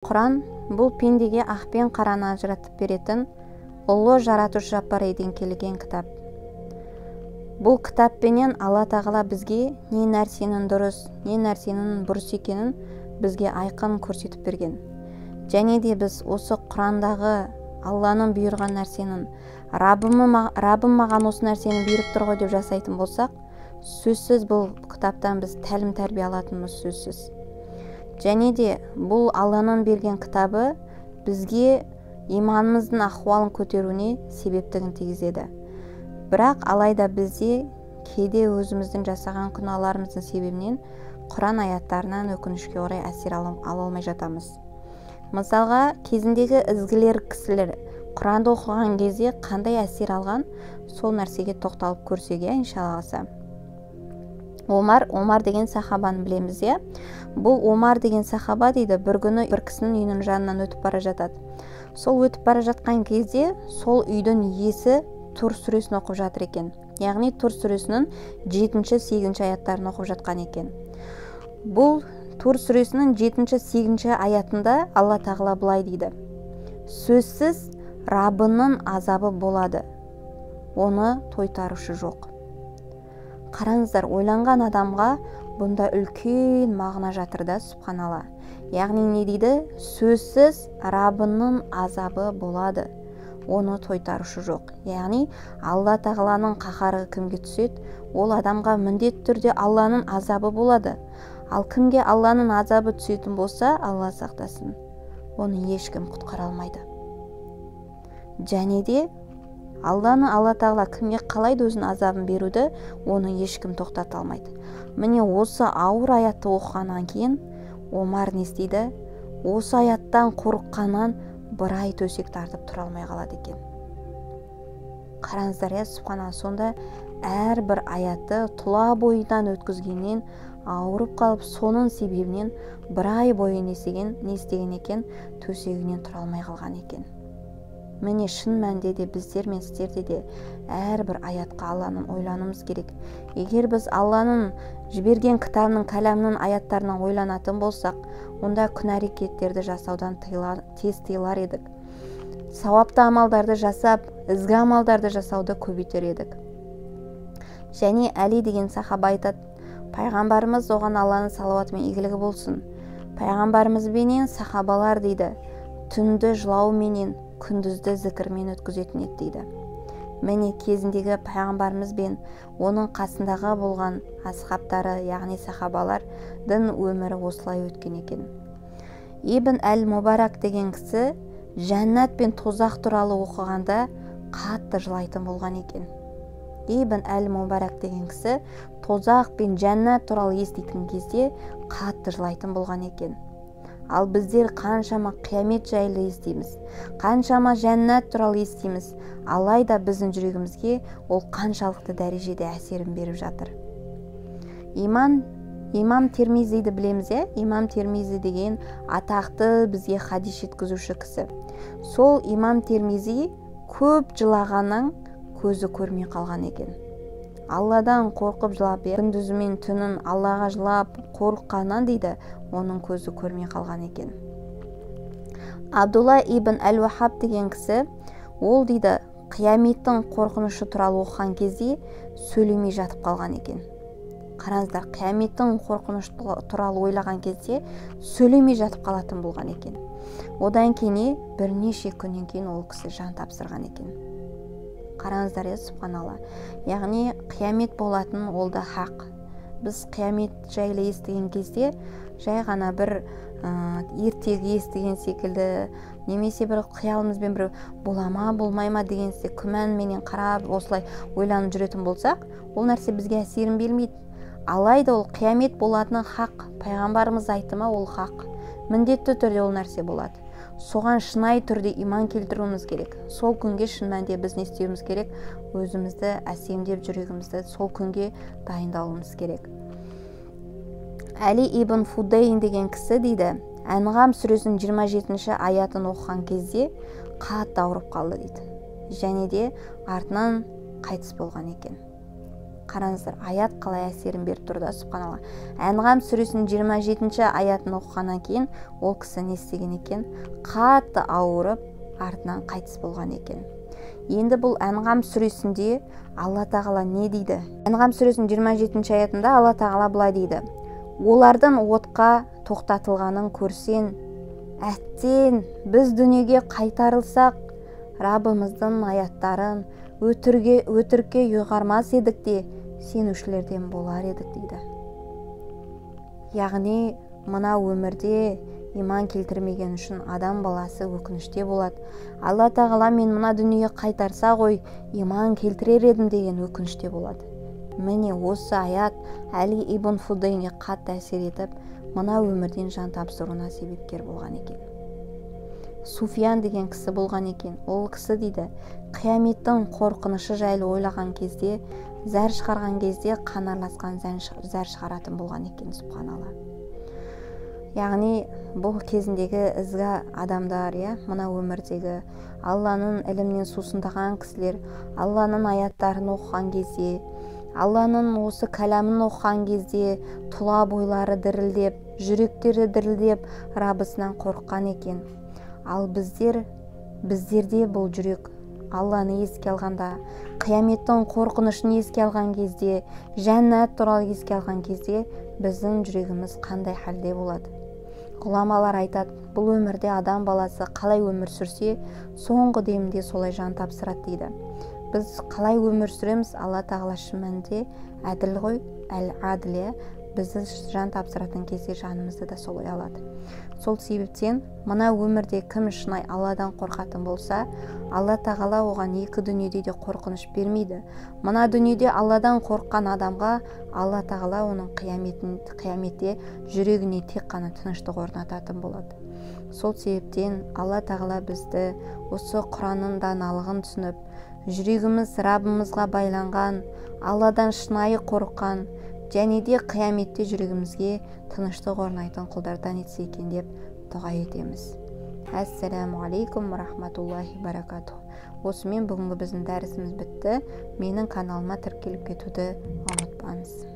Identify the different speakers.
Speaker 1: Құран бұл пендеге ақ пен қараны ажыратып беретін ұлы жаратушы Жаппар еден келген кітап. Бұл кітаппенен Алла тағала бізге не нәрсенің дұрыс, не нәрсенің бұрыс екенін бізге айқын көрсетіп берген. Және де біз осы Құрандағы Алланың бұйырған нәрсенің Раббым маған осы нәрсені бұйырып тұр ғой деп жасайтын болсақ, сөзсіз бұл кітаптан біз тәлім тәрбие алатынымыз сөзсіз. Және де бұл Алланың берген кітабы бізге иманымыздың ахуалын көтеруіне себептігін тигізеді. Бірақ алайда бізде кейде өзіміздің жасаған күнәларымыздың себебінен Құран аяттарынан өкінішке орай әсер ала алмай жатамыз. Мысалға, кезіндегі ізгілер кісілер Құранды оқыған кезде қандай әсер алған, сол нәрсеге тоқталып көрсек, иншалла. Омар деген сахабаны білеміз, Бұл Омар деген сахаба дейді, бір күні бір кісінің үйінің жанынан өтіп бара жатады. Сол өтіп бара жатқан кезде сол үйдің иесі Тур сүресін оқып жатыр екен. Яғни Тур сүресінің 7-8 аяттарын оқып жатқан екен. Бұл Тур сүресінің 7-8 аятында Алла тағала былай дейді: сөзсіз Раббының азабы болады, оны тойтарушы жоқ. Қараңыздар, ойланған адамға бұнда үлкен мағына жатыр да, субханалла. Яғни не дейді? Сөзсіз Раббының азабы болады, оны тойтарушы жоқ. Яғни Алла тағаланың қаһары кімге түседі? Ол адамға міндетті түрде Алланың азабы болады. Ал кімге Алланың азабы түсетін болса, Алла сақтасын, оны ешкім құтқара алмайды. Және де Алла тағала кімге қалайды өзінің азабын беруді, оны ешкім тоқтата алмайды. Міне осы ауыр аятты оқығаннан кейін Омар не істейді? Осы аяттан қорыққаннан бір ай төсек тартып тұра алмай қалады екен. Қараңыздар, субханалла, сонда әрбір аятты тұла бойынан өткізгеннен ауырып қалып, соның себебінен бір ай бойы не істеген екен? Төсегінен тұра алмай қалған екен. Міне шын мәнде де біздер мен сіздерде де әрбір аятқа Алланың ойлануымыз керек. Егер біз Алланың жіберген кітабының, кәләмнің аяттарынан ойланатын болсақ, онда күнә әрекеттерді жасаудан тез тыйылар едік. Сауапты амалдарды жасап, ізгі амалдарды жасауды көбейтер едік. Және Әли деген сахаба айтады: пайғамбарымыз, оған Алланың салауаты мен игілігі болсын, пайғамбарымыз бенен сахабалар дейді, түнді жылауменен, күндізді зікірмен өткізетін еді дейді. Міне кезіндегі пайғамбарымыз бен оның қасындағы болған асхабтары, яғни сахабалардың өмірі осылай өткен екен. Ибн әл-Мубарак деген кісі жәннат пен тозақ туралы оқығанда қатты жылайтын болған екен. Ибн әл-Мубарак деген кісі тозақ пен жәннат туралы еститін кезде қатты жылайтын болған екен. Ал біздер қаншама қиямет жайлы естиміз, қаншама жәннат туралы естиміз, алайда біздің жүрегімізге ол қаншалықты дәрежеде әсерін беріп жатыр. Имам Термизиді білеміз, Имам Термизи деген атақты бізге хадис жеткізуші кісі. Сол Имам Термизи көп жылағаннан көзі көрмей қалған екен. Алладан қорқып жылап, күндізі мен түнін Аллаға жылап қорыққаннан дейді, оның көзі көрмей қалған екен. Абдулла ибн әл-Вахаб деген кісі, ол дейді, қияметтің қорқынышы туралы оқыған кезде сөйлемей жатып қалған екен. Қараңыздар, қияметтің қорқынышы туралы ойлаған кезде сөйлемей жатып қалатын болған екен. Одан кейін бірнеше күннен кейін ол кісі жан тапсырған екен. Қараңыздар, субханалла. Яғни қиямет болатын, ол да хақ. Біз қиямет жайлы естіген кезде жай ғана бір ертегі естіген секілді, немесе бір қиялымызбен бір болама болмайма деген секілді күмәнменен қарап осылай ойланып жүретін болсақ, ол нәрсе бізге әсерін бермейді. Алайда ол қиямет болатыны хақ. Пайғамбарымыз айтты ма, ол хақ. Міндетті түрде ол нәрсе болады. Соған шынайы түрде иман келтіруіміз керек. Сол күнге шын мәнде біз не істеуіміз керек? Өзімізді әсемдеп, жүрегімізді сол күнге дайындауымыз керек. Әли ибн Фудейн деген кісі дейді, Әнғам сүресінің 27 аятын оқыған кезде қатты ауырып қалды дейді. Және де артынан қайтыс болған екен. Қараңыздар, аят қалай әсерін беріп тұр да, субханалла. Әнғам сүресінің 27 аятын оқығаннан кейін ол кісі не істеген екен? Қатты ауырып, артынан қайтыс болған екен. Енді бұл Әнғам сүресінде Алла тағала не дейді? Әнғам сүресінің 27 аятында Алла тағала былай дейді: олардың отқа тоқтатылғанын көрсең, әттен біз дүниеге қайтарылсақ, Раббымыздың аяттарын өтірікке ұйғармас едік те, сенушілерден болар едік дейді. Яғни мына өмірде иман келтірмеген үшін адам баласы өкініште болады. Алла тағала мен мына дүниеге қайтарса ғой, иман келтірер едім деген өкініште болады. Міне осы аят Әли ибн Фудайнге қатты әсер етіп, мына өмірден жан тапсыруына себепкер болған екен. Суфиян деген кісі болған екен. Ол кісі дейді, қияметтің қорқынышы жайлы ойлаған кезде, зәр шығарған кезде қан араласқан зәр шығаратын болған екен, субханалла. Яғни бұл кезіндегі ізгі адамдар, мына өмірдегі Алланың ілімнен сусындаған кісілер, Алланың аяттарын оқыған кезде, Алланың осы кәламын оқыған кезде тұла бойлары дірілдеп, жүректері дірілдеп, Раббысынан қорыққан екен. Ал біздерде бұл жүрек Алланы еске алғанда, қияметтің қорқынышын еске алған кезде, жәннат туралы еске алған кезде, біздің жүрегіміз қандай халде болады? Ғұламалар айтады, бұл өмірде адам баласы қалай өмір сүрсе, соңғы демінде солай жан тапсырады дейді. Біз қалай өмір сүреміз? Алла тағала шын мәнінде әділ ғой, әл-әділ, бізді жан тапсыратын кезде жанымызды да солай алады. Сол себептен мына өмірде кім шынай Алладан қорқатын болса, Алла тағала оған екі дүниеде де қорқыныш бермейді. Мына дүниеде Алладан қорыққан адамға Алла тағала оның қияметте жүрегіне тек қана тыныштық орнататын болады. Сол себептен Алла тағала бізді осы Құранның даналығын түсініп, жүрегіміз Раббымызға байланған, Алладан шынайы қорыққан, және де қияметте жүрегімізге тыныштық орнайтын құлдардан етсе екен деп дұға етеміз. Әссәләму алейкум рахматуллахи баракатух. Осымен бүгінгі біздің дәрісіміз бітті. Менің каналыма тіркеліп кетуді ұмытпаңыз.